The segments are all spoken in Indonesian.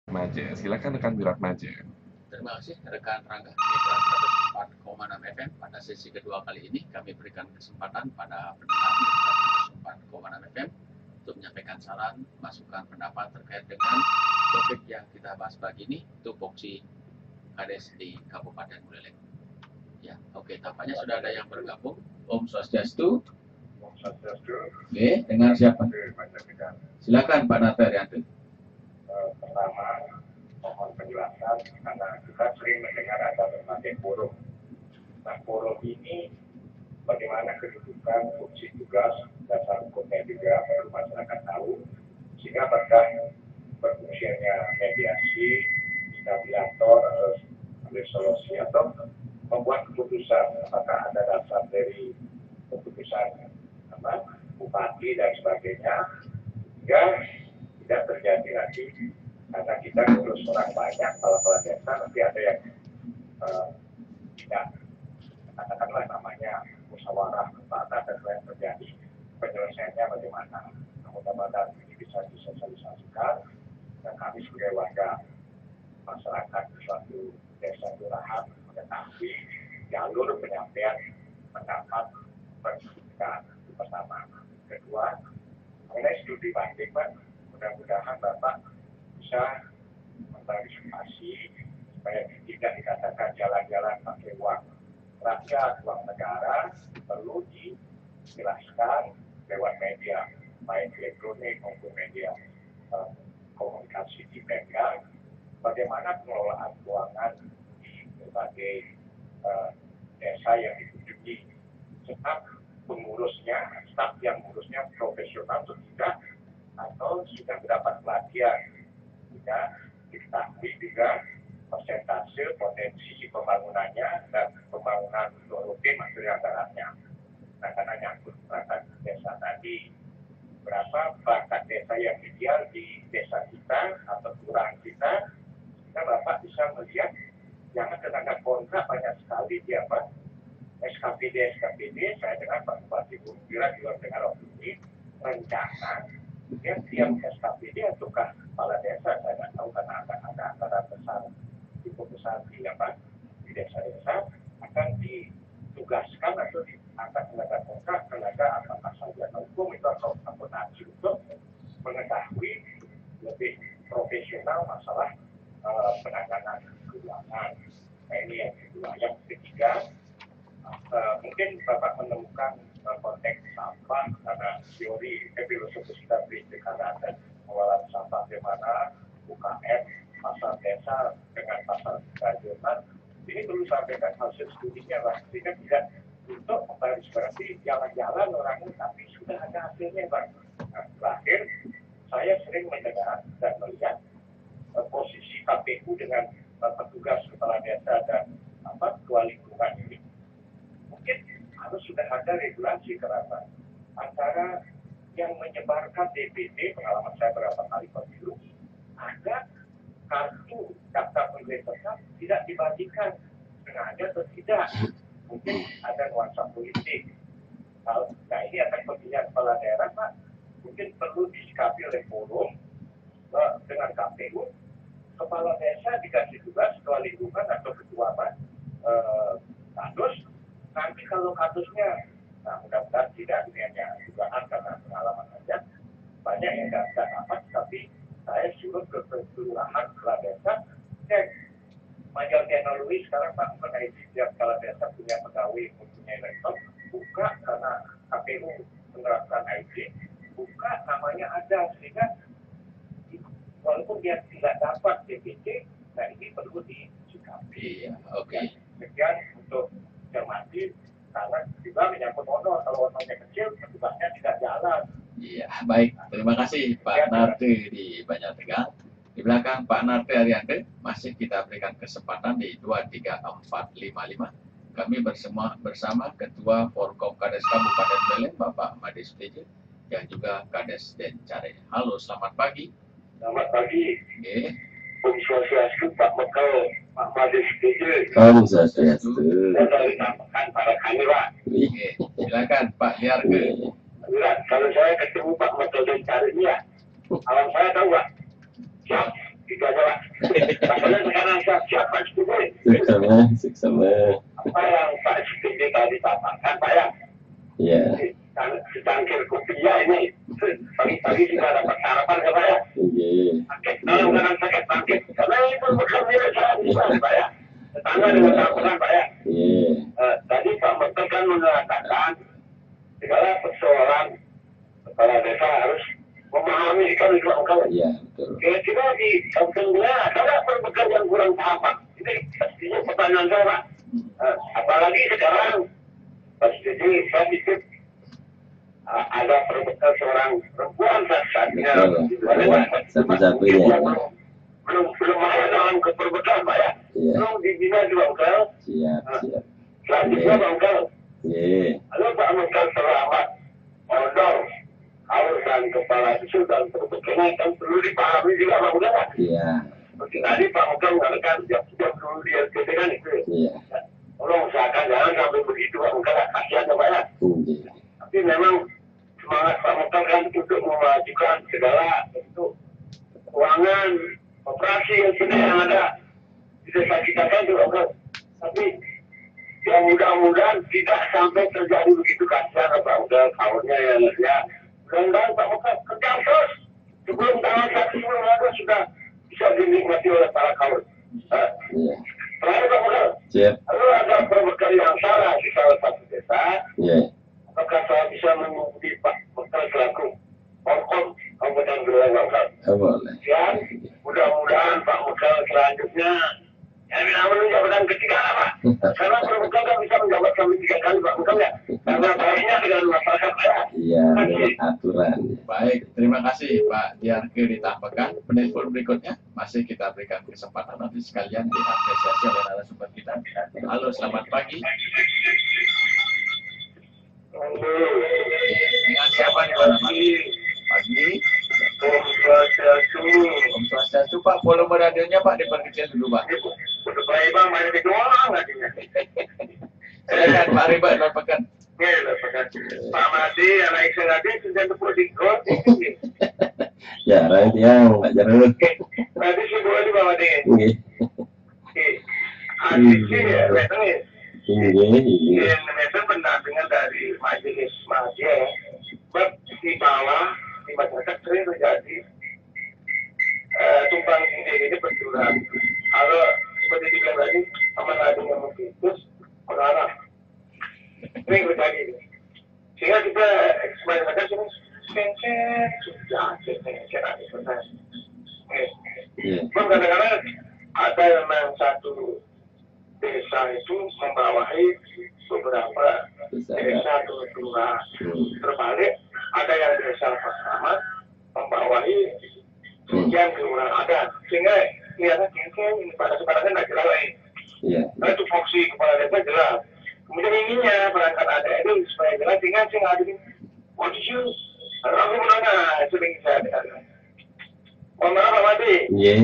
Maja. Silakan rekan Wiratmaja. Terima kasih rekan Rangga. Mitra 104,6 FM. Pada sesi kedua kali ini kami berikan kesempatan pada pendengar Mitra 104,6 FM untuk menyampaikan saran, masukan, pendapat terkait dengan topik yang kita bahas pagi ini, tupoksi Kades di Kabupaten Buleleng. Ya, oke, tampaknya sudah ada yang bergabung. Om Swastiastu. Om Swastiastu. Oke, dengan siapa? Silakan Pak Narto Arianto. Pertama, mohon penjelasan karena kita sering mendengar ada berbagai forum. Nah, forum ini bagaimana kedudukan, fungsi tugas, dasar hukumnya juga perlu masyarakat tahu, sehingga pada berfungsinya mediasi, stabilator, ambil solusi atau membuat keputusan apakah ada dasar dari keputusan bupati dan sebagainya, hingga tidak terjadi lagi karena kita ngurus orang banyak, kepala desa nanti ada yang tidak, katakanlah namanya musyawarah mufakat dan lain terjadi, penyelesaiannya bagaimana. Mudah-mudahan ini bisa disosialisasikan dan kami sebagai warga masyarakat di suatu desa kelurahan mengetahui jalur penyampaian pendapat persidangan pertama. Kedua, mengenai studi banding, Pak, mudah-mudahan Bapak bisa memklarifikasi supaya tidak dikatakan jalan-jalan pakai uang rakyat, uang negara, perlu dijelaskan lewat media, baik elektronik maupun media komunikasi di Pemda, bagaimana pengelolaan keuangan di berbagai desa yang dikunjungi, serta pengurusnya, staf yang mengurusnya profesional atau tidak, atau sudah mendapat pelatihan, jika diketahui juga persentase potensi pembangunannya dan pembangunan rutin material daratnya. Nah, karena nyangkut perangkat desa tadi, berapa perangkat desa yang ideal di desa kita atau kelurahan kita, kita Bapak bisa melihat jangan tenaga kontrak banyak sekali di SKPD, saya dengar Pak Bupati Bukira juga dengar waktu ini rencana yang tiap SKPD ataukah kepala desa, saya tidak tahu karena ada anggaran besar di pusat di desa-desa akan ditugaskan atau diangkat tenaga kontrak, tenaga apakah saja hukum itu atau akuntansi untuk mengetahui lebih profesional masalah penanganan keuangan. Nah, ini yang kedua. Yang ketiga, mungkin Bapak menemukan konteks sampah karena teori filosofi kita berikan ada pengelolaan sampah bagaimana UKM pasar desa dengan pasar regional. Ini perlu sampaikan hasil studinya, Pak, sehingga tidak untuk berarti jalan-jalan orangnya tapi sudah ada hasilnya, Pak. Nah, terakhir saya sering mendengar dan melihat posisi KPU dengan petugas kepala desa dan ketua lingkungan ini mungkin harus sudah ada regulasi kerana antara yang menyebarkan DPT, pengalaman saya berapa kali pemilu, agar kartu daftar pemilih tetap tidak dibagikan sengaja atau tidak, mungkin ada nuansa politik. Nah, ini akan pemilihan kepala daerah, Pak, mungkin perlu disikapi oleh forum dengan KPU, kepala desa dikasih tugas ketua lingkungan atau ketua kadus. Nanti kalau kasusnya, nah mudah-mudahan tidak, ini hanya dugaan karena pengalaman saja, banyak yang tidak dapat, tapi saya suruh ke kelurahan, kepala desa, cek majalah teknologi sekarang Pak, mengenai setiap kepala desa punya pegawai, punya laptop, buka karena KPU menerapkan IT, buka namanya ada, sehingga walaupun dia tidak dapat DPT, nah ini perlu disikapi. Oke. Sekian untuk cermati, karena juga menyangkut honor, kalau honornya kecil, petugasnya tidak jalan. Iya, baik. Terima kasih Pak Narto di Banjartegal. Di belakang Pak Narto Arianto masih kita berikan kesempatan di 23455. Kami bersama Ketua Forkom Kades Kabupaten Buleleng, Bapak Mades PJ, yang juga Kades Dencare. Halo, selamat pagi. Selamat pagi. Oke. Om Swastiastu, Pak Mekal, Pak Mades PJ. Om Swastiastu. Saya dari namakan para kami, Pak. Oke, silakan Pak Diarke. Kalau saya ketemu Pak Mekal Dencare ini ya, kalau saya tahu, Pak. Siap, itu aja, Pak. sama. Apa yang Pak Siti tadi katakan, Pak ya? Iya. Secangkir kopi ya ini pagi-pagi sudah dapat sarapan ya Pak ya? Iya. Sakit, dalam keadaan sakit bangkit. Karena itu bukan milik saya juga Pak ya. Tetangga dengan sarapan Pak ya. Iya. Tadi Pak Menteri kan mengatakan segala persoalan kepala desa harus memahami kan itu Pak. Iya, betul. Kira-kira di kampung dia ada berbekal yang kurang paham Pak. Ini pertanyaan saya Pak. Apalagi sekarang Pak Siti, saya pikir ada perbekal seorang perempuan saat-saatnya. Satu-satunya. Belum ada dalam keperbekalan Pak ya. Iya. Belum dibina juga Bangkal. Siap. Selanjutnya Bangkal. Iya. Halo Pak Bangkal selamat. Odol. Urusan kepala susu dan perbekalan kan perlu dipahami juga Pak Bangkal. Iya. Seperti tadi Pak Bangkal mengatakan sudah perlu diartikan itu. Iya. Tolong usahakan jangan sampai begitu Pak Bangkal. Kasihan Pak ya. Iya. Tapi memang semangat Pak Bangkal kan untuk memajukan segala bentuk keuangan operasi yang sudah yang ada di desa kita kan juga Bang. Tapi yang mudah-mudahan tidak sampai terjadi begitu kasihan Pak udah tahunnya yang ya mudah-mudahan Pak Bang kerja terus sebelum tanggal 1 sebelum August sudah bisa dinikmati oleh para kaum. Iya. Terakhir Pak Bang, Siap. lalu ada perbekal yang salah di salah satu desa. Iya. Apakah saya bisa mengundi Pak Bang selaku Orkom Kabupaten Gelang Bang? Boleh. Ya, mudah-mudahan Pak Bekal selanjutnya yang namanya jabatan ketiga lah Pak. Karena Pak Bekal kan bisa menjabat sampai 3 kali Pak Bekal ya. Karena baiknya dengan masyarakat saya. Iya, dengan aturan. Baik, terima kasih Pak Diarke ditambahkan. Penelpon berikutnya masih kita berikan kesempatan nanti sekalian diapresiasi oleh narasumber kita. Halo, selamat pagi. Dengan siapa di mana Pak? Pagi. Om Swastiastu Pak, volume radionya Pak diperkecil dulu Pak. Pak Iba main di doang artinya. Silakan Pak Riba laporkan. Pak Madi, anak istri tadi sudah tepuk di kot. Jarang tiang, Pak Jarang. Tadi sih boleh di bawah deh. Nggih. Adik sih ya, ini. Nggih. Itu pendampingan dari majelis Madia ya. Sebab di bawah di masyarakat sering terjadi tumpang tindih ini berkurang. Kalau seperti dibilang tadi sama adanya mengkritis orang sering terjadi. Sehingga kita kebanyakan sini sudah selesai. Kadang-kadang ada memang satu desa itu membawahi beberapa desa atau kelurahan. Terbalik, ada yang desa pertama membawahi sekian kelurahan ada. Sehingga kelihatan ini pada sekarang tidak jelas lagi. Nah itu fungsi kepala desa jelas. Kemudian ininya perangkat ada itu supaya jelas sehingga saya ngadilin what is you? Aku menanya sering saya dengar. Mohon maaf Pak Mati. Iya.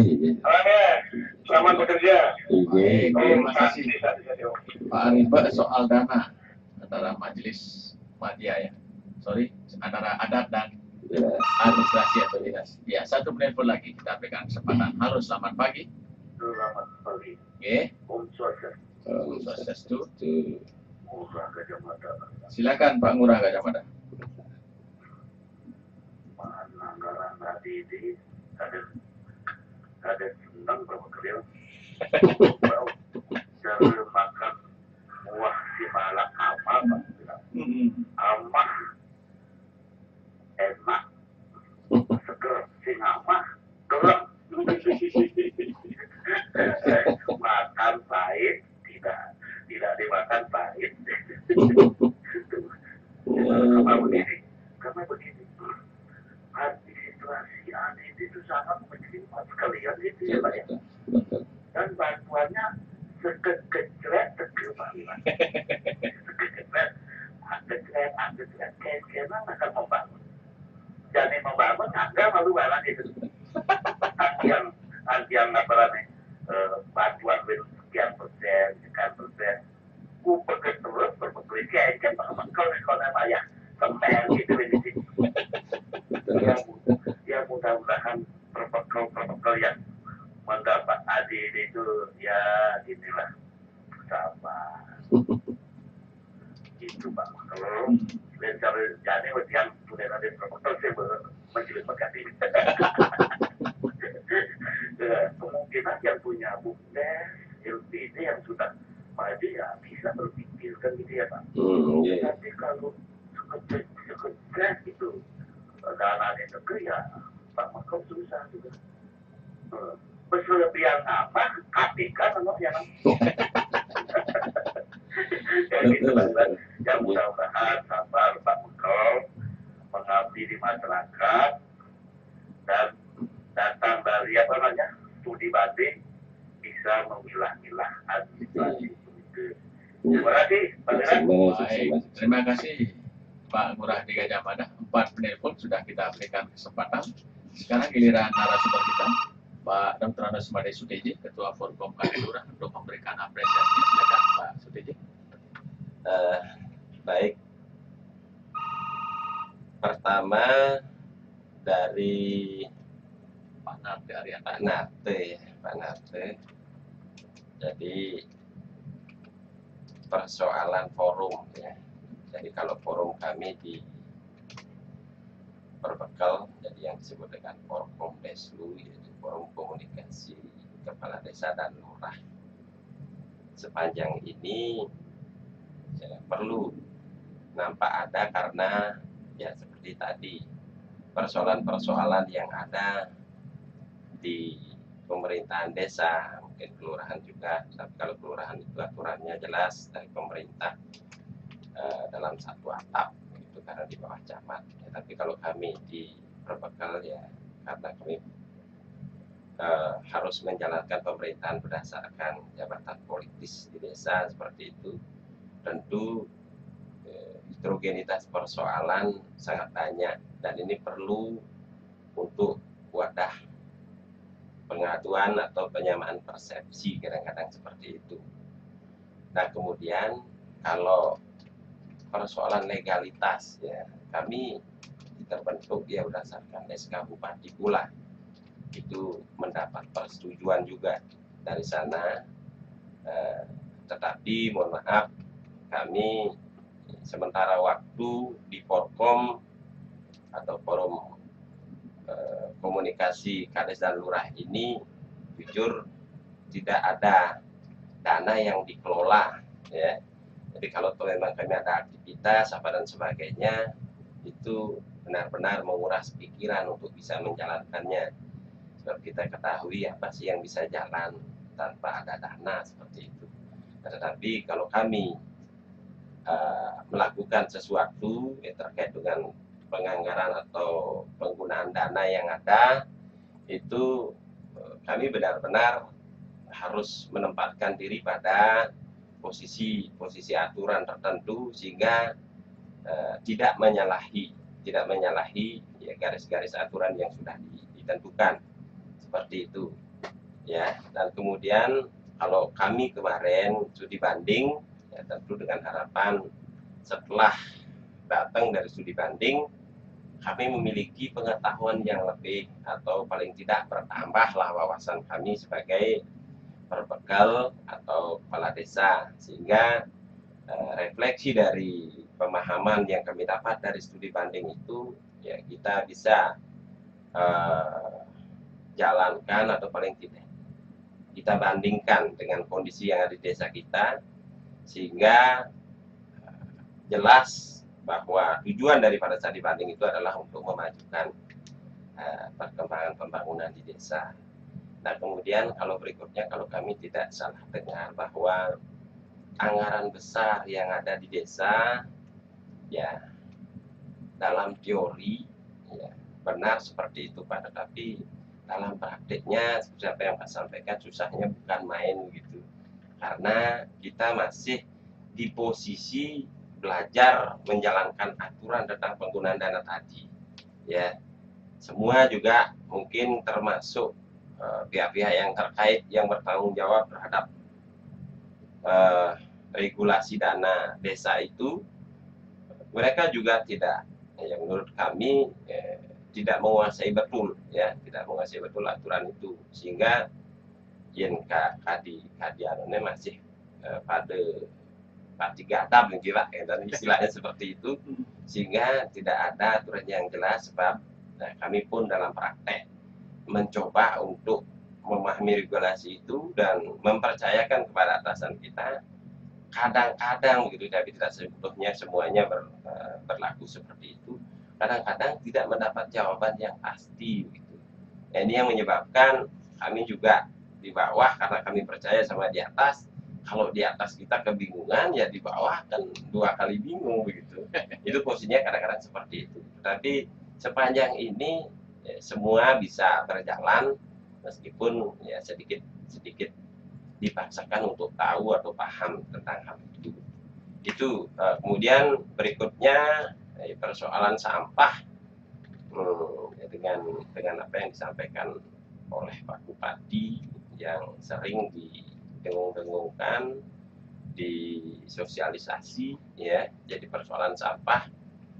Selamat bekerja. Iya. Terima kasih Pak Riba soal dana antara majelis Madya ya. Sorry, antara adat dan administrasi atau dinas. Ya, satu penelpon lagi kita berikan kesempatan. Halo, selamat pagi. Selamat pagi. Oke. Om Swastiastu. Om Swastiastu. Ngurah Gajah Mada. Silakan Pak Ngurah Gajah Mada. Anggaran tadi di ada senang berapa kali jalur makan buah si malak amal amah enak seger sing amah gelap makan pahit tidak dimakan pahit karena begini administrasi aneh itu sangat menjadi sekalian itu ya Pak ya. Dan bantuannya sekecret terkebangan. Sekecret, kemana akan membangun. Jadi membangun agak malu banget itu. Antian laporannya bantuan sekian persen. Ku pegang terus berpekali kecil kalau namanya kemel gitu ini sih. Ya mudah-mudahan protokol yang mendapat adil itu ya inilah sabar. Itu Pak. Kalau cara jadi yang sudah ada protokol saya majelis makati. Kemungkinan yang punya buknes LPD yang sudah maju ya bisa berpikirkan gitu ya Pak. Tapi kalau sekecil itu dana negeri ya Pak Makau susah juga. Berlebihan apa? KPK sama yang ya gitu kan. Yang mudah-mudahan sabar Pak Makau mengabdi di masyarakat dan datang dari apa namanya studi banding bisa memilah-milah administrasi itu. Terima kasih Pak Lurah. Baik, terima kasih Pak Lurah di Gajah Mada. 4 penelpon sudah kita berikan kesempatan. Sekarang giliran narasumber kita, Pak Dr. Andes Made Sutiji, Ketua Forkom Kadilurah, untuk memberikan apresiasi. Silakan Pak Sutiji. Baik. Pertama dari Pak Narte Arianta. Pak Narte. Jadi persoalan forum ya. Jadi kalau forum kami di Perbekal, jadi yang disebut dengan Forkom Deslu, yaitu forum komunikasi kepala desa dan lurah. Sepanjang ini ya, perlu nampak ada karena ya seperti tadi persoalan-persoalan yang ada di pemerintahan desa, mungkin kelurahan juga, tapi kalau kelurahan itu aturannya jelas dari pemerintah dalam satu atap itu karena di bawah camat ya, tapi kalau kami di Perbekal ya karena kami harus menjalankan pemerintahan berdasarkan jabatan politis di desa seperti itu, tentu heterogenitas persoalan sangat banyak dan ini perlu untuk wadah pengaduan atau penyamaan persepsi kadang-kadang seperti itu. Nah kemudian kalau persoalan legalitas ya kami terbentuk ya berdasarkan SK Bupati pula itu mendapat persetujuan juga dari sana, tetapi mohon maaf kami sementara waktu di Forkom atau forum komunikasi Kades dan Lurah ini jujur tidak ada dana yang dikelola ya. Jadi kalau memang kami ada aktivitas apa dan sebagainya itu benar-benar menguras pikiran untuk bisa menjalankannya. Sebab kita ketahui apa sih yang bisa jalan tanpa ada dana seperti itu. Tetapi kalau kami melakukan sesuatu terkait dengan penganggaran atau penggunaan dana yang ada itu kami benar-benar harus menempatkan diri pada posisi aturan tertentu sehingga tidak menyalahi ya, garis-garis aturan yang sudah ditentukan seperti itu ya. Dan kemudian kalau kami kemarin studi banding ya, tentu dengan harapan setelah datang dari studi banding kami memiliki pengetahuan yang lebih atau paling tidak bertambahlah wawasan kami sebagai perbekal atau kepala desa sehingga refleksi dari pemahaman yang kami dapat dari studi banding itu ya kita bisa jalankan atau paling tidak kita bandingkan dengan kondisi yang ada di desa kita sehingga jelas bahwa tujuan daripada studi banding itu adalah untuk memajukan perkembangan pembangunan di desa. Nah kemudian kalau berikutnya kalau kami tidak salah dengar bahwa anggaran besar yang ada di desa ya dalam teori ya benar seperti itu Pak, tetapi dalam praktiknya seperti apa yang Pak sampaikan susahnya bukan main gitu karena kita masih di posisi belajar menjalankan aturan tentang penggunaan dana tadi ya. Semua juga mungkin termasuk pihak-pihak yang terkait yang bertanggung jawab terhadap regulasi dana desa itu mereka juga tidak yang menurut kami tidak menguasai betul ya, tidak menguasai betul aturan itu sehingga yen kadiannya masih pada Pak Tiga mungkin Pak, dan istilahnya seperti itu, sehingga tidak ada aturan yang jelas. Sebab kami pun dalam praktek mencoba untuk memahami regulasi itu dan mempercayakan kepada atasan kita. Kadang-kadang begitu, tapi tidak sepenuhnya semuanya berlaku seperti itu. Kadang-kadang tidak mendapat jawaban yang pasti begitu. Ini yang menyebabkan kami juga di bawah, karena kami percaya sama di atas. Kalau di atas kita kebingungan, ya di bawah kan 2 kali bingung begitu. Itu posisinya kadang-kadang seperti itu. Tapi sepanjang ini semua bisa berjalan, meskipun ya sedikit dipaksakan untuk tahu atau paham tentang hal itu. Itu kemudian berikutnya persoalan sampah, dengan apa yang disampaikan oleh Pak Bupati yang sering didengung-dengungkan, disosialisasi, ya. Jadi persoalan sampah,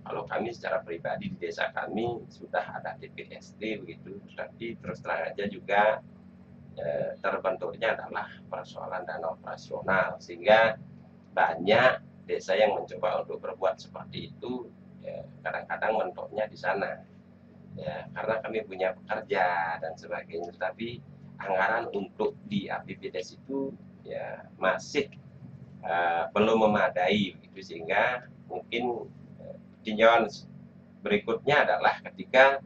kalau kami secara pribadi di desa kami sudah ada TPST begitu, tapi terus terang aja juga terbenturnya adalah persoalan dana operasional, sehingga banyak desa yang mencoba untuk berbuat seperti itu, ya, kadang-kadang mentoknya di sana, ya, karena kami punya pekerja dan sebagainya, tapi anggaran untuk di APBDes itu ya masih belum memadai begitu, sehingga mungkin tinjauan berikutnya adalah ketika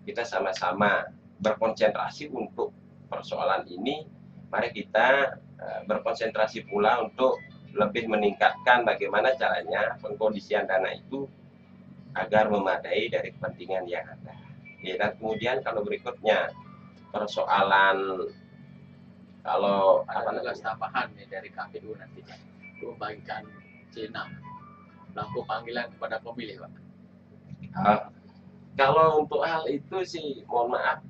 kita sama-sama berkonsentrasi untuk persoalan ini, mari kita berkonsentrasi pula untuk lebih meningkatkan bagaimana caranya pengkondisian dana itu agar memadai dari kepentingan yang ada. Ya, dan kemudian kalau berikutnya persoalan, kalau ada tugas tambahan nih dari KPU nantinya, membagikan C6 lampu panggilan kepada pemilih, Pak. Kalau untuk hal itu sih mohon maaf,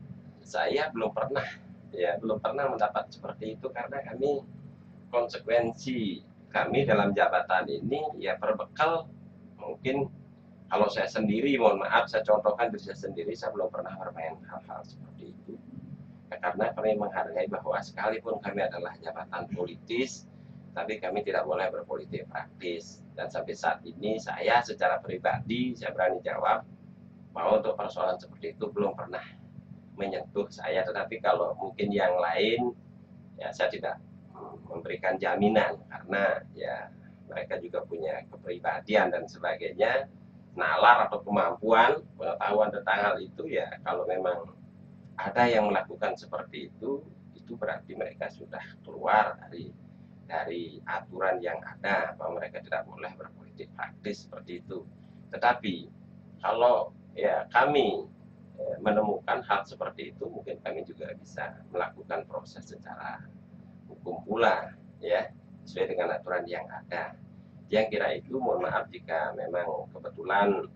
saya belum pernah mendapat seperti itu, karena kami konsekuensi kami dalam jabatan ini ya berbekal, mungkin kalau saya sendiri, mohon maaf, saya contohkan diri saya sendiri, saya belum pernah bermain hal-hal seperti itu. Ya, karena kami menghargai bahwa sekalipun kami adalah jabatan politis, tapi kami tidak boleh berpolitik praktis. Dan sampai saat ini saya secara pribadi, saya berani jawab bahwa untuk persoalan seperti itu belum pernah menyentuh saya. Tetapi kalau mungkin yang lain, ya saya tidak memberikan jaminan, karena ya mereka juga punya kepribadian dan sebagainya, nalar atau kemampuan pengetahuan tentang hal itu. Ya kalau memang ada yang melakukan seperti itu berarti mereka sudah keluar dari aturan yang ada, bahwa mereka tidak boleh berpolitik praktis seperti itu. Tetapi kalau ya kami menemukan hal seperti itu, mungkin kami juga bisa melakukan proses secara hukum pula, ya, sesuai dengan aturan yang ada. Yang kira itu, mohon maaf jika memang kebetulan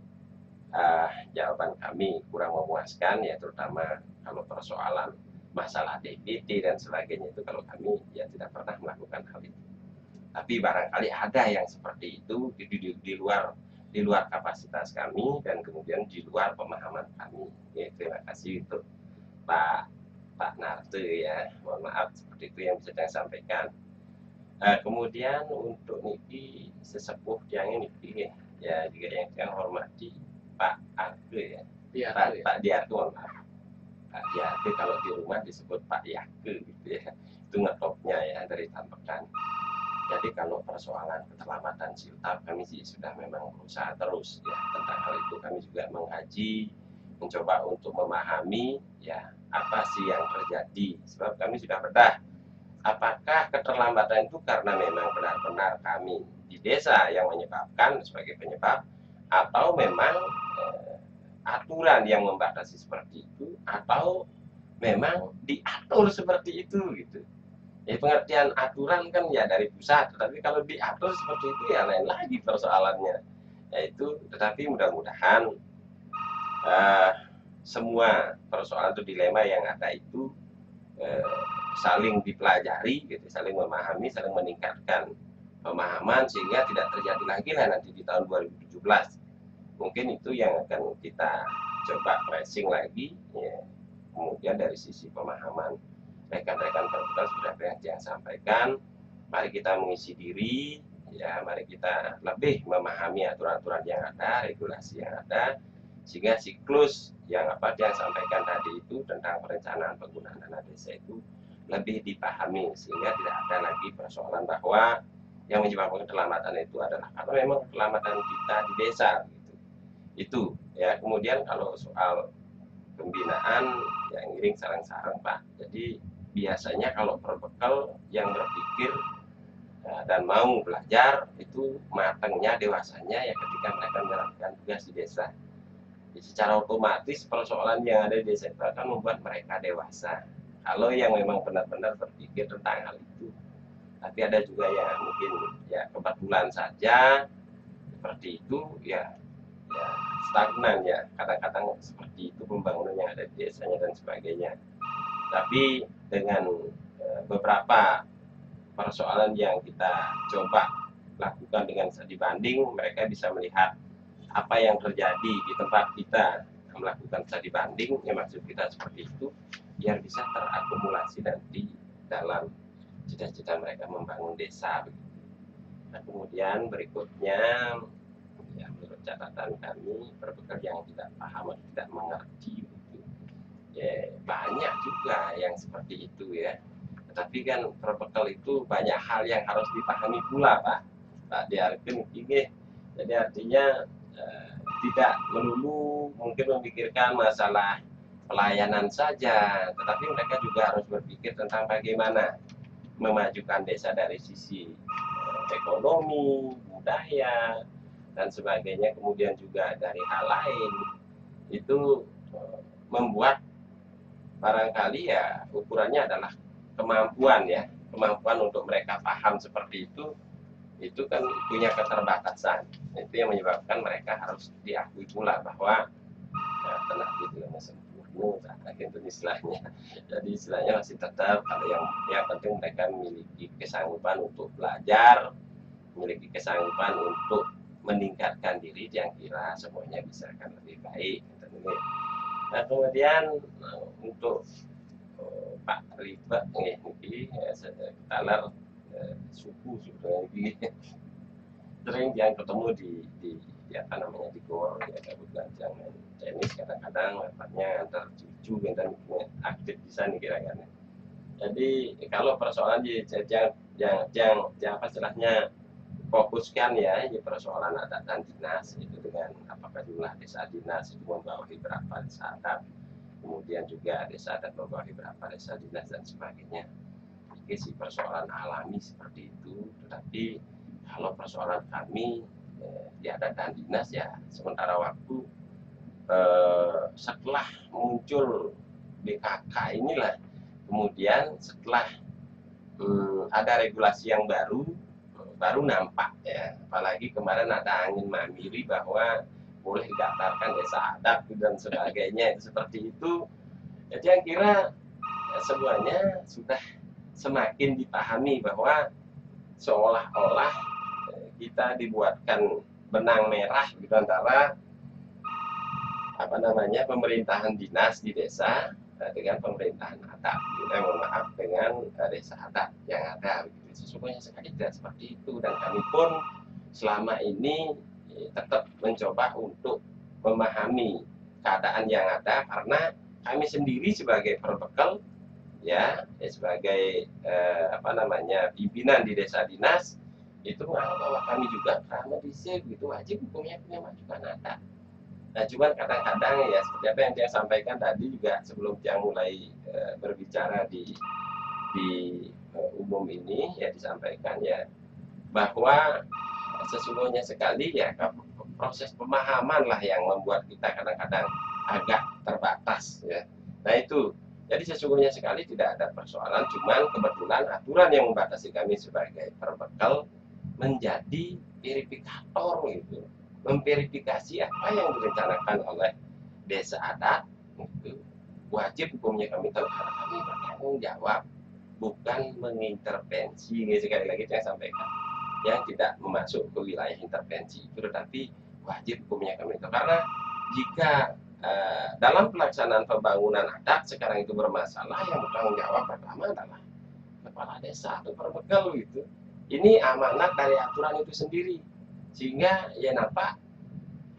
jawaban kami kurang memuaskan, ya terutama kalau persoalan masalah DPT dan sebagainya, itu kalau kami ya tidak pernah melakukan hal itu. Tapi barangkali ada yang seperti itu di luar kapasitas kami, dan kemudian di luar pemahaman kami. Ya, terima kasih untuk Pak Narte, ya, mohon maaf seperti itu yang bisa saya sampaikan. Kemudian untuk niki sesepuh yang ini, ya juga yang saya hormati Pak Ake, ya, Pak Diake, mohon maaf, Pak Diake, kalau di rumah disebut Pak Yake gitu ya, itu ngetopnya ya dari Tampekan. Jadi kalau persoalan keterlambatan siltap, kami sih sudah memang berusaha terus ya tentang hal itu. Kami juga mengkaji, mencoba untuk memahami ya apa sih yang terjadi. Sebab kami sudah bedah, apakah keterlambatan itu karena memang benar-benar kami di desa yang menyebabkan sebagai penyebab, atau memang aturan yang membatasi seperti itu, atau memang diatur seperti itu gitu. Ya, pengertian aturan kan ya dari pusat, tetapi kalau diatur seperti itu ya lain lagi persoalannya. Yaitu, tetapi mudah-mudahan semua persoalan itu, dilema yang ada itu saling dipelajari, gitu, saling memahami, saling meningkatkan pemahaman, sehingga tidak terjadi lagi lah nanti di tahun 2017. Mungkin itu yang akan kita coba pressing lagi, ya. Kemudian dari sisi pemahaman, rekan-rekan perpustakaan sudah banyak yang sampaikan, mari kita mengisi diri, ya, mari kita lebih memahami aturan-aturan yang ada, regulasi yang ada, sehingga siklus yang dia sampaikan tadi itu tentang perencanaan penggunaan dana desa itu lebih dipahami, sehingga tidak ada lagi persoalan bahwa yang menyebabkan keselamatan itu adalah karena memang keselamatan kita di desa gitu. Itu ya. Kemudian kalau soal pembinaan yang ngiring sarang-sarang Pak, jadi biasanya kalau perbekal yang berpikir dan mau belajar itu matangnya, dewasanya ya ketika mereka menjalankan tugas di desa. Jadi secara otomatis persoalan yang ada di desa itu akan membuat mereka dewasa kalau yang memang benar-benar berpikir tentang hal itu. Tapi ada juga yang mungkin ya kebetulan saja seperti itu, ya stagnan ya, kadang-kadang seperti itu pembangunan yang ada di desanya dan sebagainya. Tapi dengan beberapa persoalan yang kita coba lakukan dengan studi banding, mereka bisa melihat apa yang terjadi di tempat kita melakukan studi banding. Ya, maksud kita seperti itu biar bisa terakumulasi nanti dalam cita-cita mereka membangun desa. Nah, kemudian berikutnya, ya, menurut catatan kami, perbekal yang tidak paham atau tidak mengerti gitu, ya banyak juga yang seperti itu ya. Tetapi kan perbekal itu banyak hal yang harus dipahami pula Pak Diarken ini. Jadi artinya tidak melulu mungkin memikirkan masalah pelayanan saja, tetapi mereka juga harus berpikir tentang bagaimana memajukan desa dari sisi ekonomi, budaya, dan sebagainya. Kemudian juga dari hal lain itu membuat barangkali ya ukurannya adalah kemampuan ya, kemampuan untuk mereka paham seperti itu kan punya keterbatasan. Itu yang menyebabkan mereka harus diakui pula bahwa ya, tenaga itu yang sempurna, itu istilahnya. Jadi istilahnya masih tetap kalau yang penting mereka memiliki kesanggupan untuk belajar, memiliki kesanggupan untuk meningkatkan diri, yang kira semuanya bisa akan lebih baik. Nah, kemudian untuk Pak Riba ini kita lihat suku sebetulnya sering yang ketemu di apa namanya di gor ya, kebetulan jangan tenis kadang-kadang dapatnya antar cucu dan aktif di sana kira-kira. Jadi kalau persoalan yang apa istilahnya fokuskan ya di persoalan adat dan dinas itu dengan apakah jumlah desa dinas itu membawahi berapa desa adat, kemudian juga desa adat membawahi berapa desa dinas dan sebagainya. Ini sih persoalan alami seperti itu. Tetapi kalau persoalan kami di adat dan dinas ya sementara waktu setelah muncul BKK inilah kemudian setelah ada regulasi yang baru nampak ya, apalagi kemarin ada angin mamiri bahwa boleh didaftarkan desa adat dan sebagainya itu seperti itu. Jadi yang kira ya, semuanya sudah semakin dipahami bahwa seolah-olah kita dibuatkan benang merah gitu antara apa namanya pemerintahan dinas di desa dengan pemerintahan adat, mohon maaf dengan desa adat yang ada. Sesungguhnya sekali tidak seperti itu, dan kami pun selama ini tetap mencoba untuk memahami keadaan yang ada karena kami sendiri sebagai perbekal ya sebagai apa namanya pimpinan di desa dinas itu bahwa kami juga karena disebut gitu wajib hukumnya punya majukan adat. Nah, cuman kadang-kadang ya seperti apa yang dia sampaikan tadi juga sebelum dia mulai berbicara di umum ini ya disampaikan ya bahwa sesungguhnya sekali ya proses pemahaman lah yang membuat kita kadang-kadang agak terbatas ya. Nah itu jadi sesungguhnya sekali tidak ada persoalan, cuman kebetulan aturan yang membatasi kami sebagai perbekal menjadi verifikator gitu, memverifikasi apa yang direncanakan oleh desa adat itu wajib hukumnya kami tahu karena kami bertanggung jawab, bukan mengintervensi. Sekali lagi saya sampaikan yang tidak masuk ke wilayah intervensi itu, tetapi wajib hukumnya kami tahu karena jika dalam pelaksanaan pembangunan adat sekarang itu bermasalah, yang bertanggung jawab pertama adalah kepala desa atau perbekal gitu. ini amanat dari aturan itu sendiri, sehingga ya nampak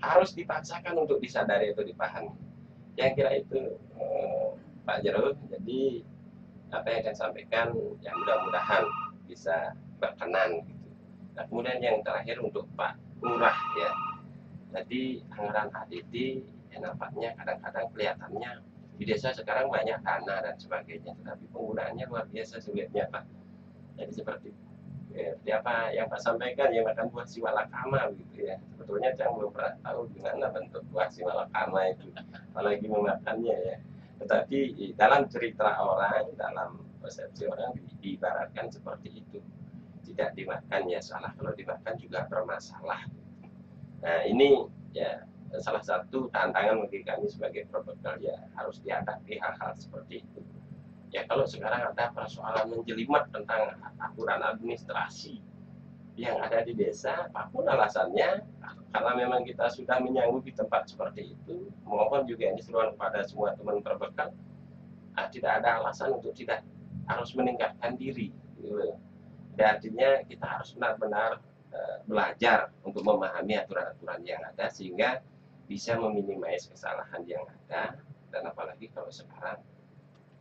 harus dipaksakan untuk disadari atau dipahami. Yang kira itu Pak Jarod. Jadi apa yang akan sampaikan ya mudah-mudahan bisa berkenan gitu. Nah, kemudian yang terakhir untuk Pak Lurah ya. Jadi anggaran HDD ya nampaknya kadang-kadang kelihatannya di desa sekarang banyak dana dan sebagainya, tetapi penggunaannya luar biasa sulitnya Pak. Jadi seperti apa yang Pak sampaikan yang akan buat siwalakama gitu ya. Sebetulnya saya belum pernah tahu gimana bentuk buah siwalakama itu, apalagi memakannya ya. Tetapi dalam cerita orang, dalam persepsi orang diibaratkan seperti itu. Tidak dimakan ya salah, kalau dimakan juga bermasalah. Nah ini ya salah satu tantangan bagi kami sebagai profesional ya, harus dihadapi hal-hal seperti itu. Ya kalau sekarang ada persoalan menjelimet tentang aturan administrasi yang ada di desa, apapun alasannya, karena memang kita sudah menyanggupi tempat seperti itu, mohon juga ini seruan kepada semua teman perbekal, tidak ada alasan untuk tidak harus meningkatkan diri. Gitu. Artinya kita harus benar-benar belajar untuk memahami aturan-aturan yang ada sehingga bisa meminimais kesalahan yang ada. Dan apalagi kalau sekarang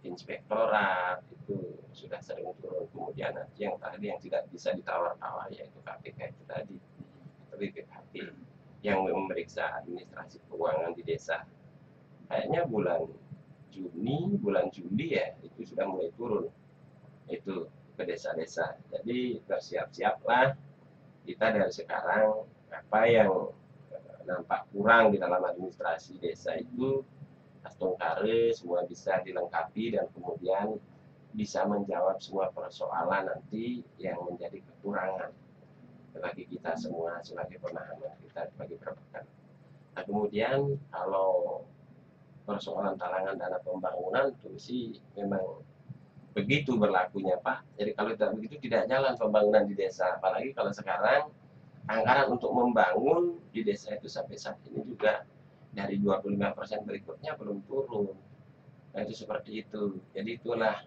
inspektorat itu sudah sering turun, kemudian yang tadi yang tidak bisa ditawar-tawar yaitu KPK itu tadi, atau BPKP yang memeriksa administrasi keuangan di desa. Kayaknya bulan Juni, bulan Juli ya itu sudah mulai turun itu ke desa-desa. Jadi bersiap-siaplah kita dari sekarang, apa yang nampak kurang di dalam administrasi desa itu astungkare semua bisa dilengkapi dan kemudian bisa menjawab semua persoalan nanti yang menjadi kekurangan bagi kita semua sebagai pemahaman kita sebagai perbekan. Nah kemudian kalau persoalan talangan dana pembangunan itu sih memang begitu berlakunya Pak. Jadi kalau tidak begitu tidak jalan pembangunan di desa. Apalagi kalau sekarang anggaran untuk membangun di desa itu sampai saat ini juga dari 25% berikutnya belum turun. Nah itu seperti itu. Jadi itulah.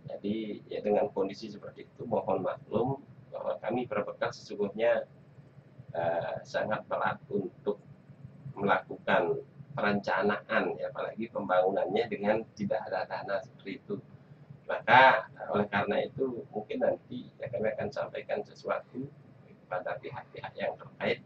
Jadi ya dengan kondisi seperti itu mohon maklum bahwa kami berbekal sesungguhnya sangat berat untuk melakukan perencanaan ya, apalagi pembangunannya dengan tidak ada dana seperti itu. Maka oleh karena itu mungkin nanti ya kami akan sampaikan sesuatu kepada pihak-pihak yang terkait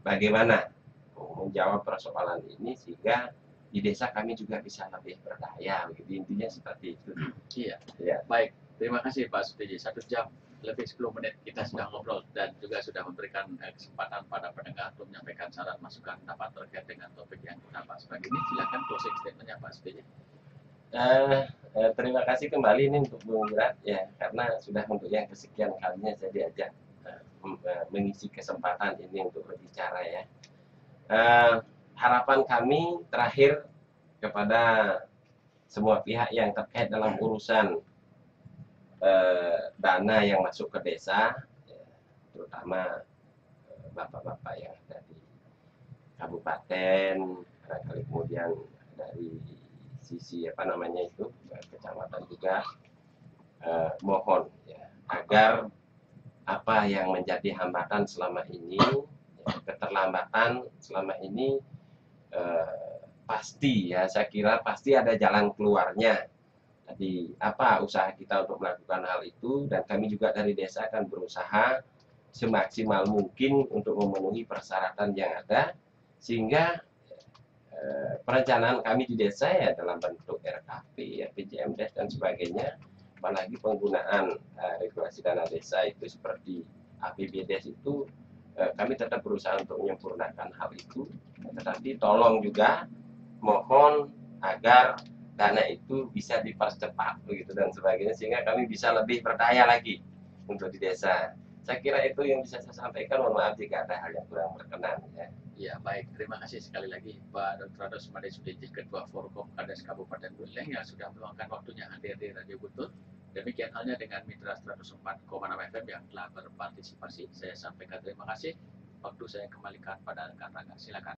bagaimana menjawab persoalan ini sehingga di desa kami juga bisa lebih berdaya. Begitu intinya seperti itu. Iya. Ya. Baik, terima kasih Pak Sutiji. 1 jam lebih 10 menit kita sudah ngobrol dan juga sudah memberikan kesempatan pada pendengar untuk menyampaikan saran masukan pendapat terkait dengan topik yang kita bahas pagi ini. Silakan closing statementnya Pak Sutiji. Terima kasih kembali ini untuk Bung Wirat ya, karena sudah untuk yang kesekian kalinya saya diajak mengisi kesempatan ini untuk berbicara ya. Harapan kami terakhir kepada semua pihak yang terkait dalam urusan dana yang masuk ke desa, ya, terutama bapak-bapak yang ada di kabupaten, barangkali kemudian dari sisi apa namanya itu kecamatan juga, mohon ya, agar apa yang menjadi hambatan selama ini, ya, keterlambatan selama ini pasti ya, saya kira pasti ada jalan keluarnya. Jadi apa usaha kita untuk melakukan hal itu, dan kami juga dari desa akan berusaha semaksimal mungkin untuk memenuhi persyaratan yang ada sehingga perencanaan kami di desa ya dalam bentuk RKP, ya, PJMDes dan sebagainya, apalagi penggunaan regulasi dana desa itu seperti APBDes itu kami tetap berusaha untuk menyempurnakan hal itu, tetapi tolong juga mohon agar dana itu bisa dipercepat begitu dan sebagainya sehingga kami bisa lebih berdaya lagi untuk di desa. Saya kira itu yang bisa saya sampaikan. Mohon maaf jika ada hal yang kurang berkenan ya. Ya baik, terima kasih sekali lagi Pak Dr. Rados Made Sutiji, Ketua Forkom Kades Kabupaten Buleleng yang sudah meluangkan waktunya hadir di Radio Buntut. Demikian halnya dengan Mitra 104,6 FM yang telah berpartisipasi. Saya sampaikan terima kasih. Waktu saya kembalikan pada rekan Rangga. Silakan.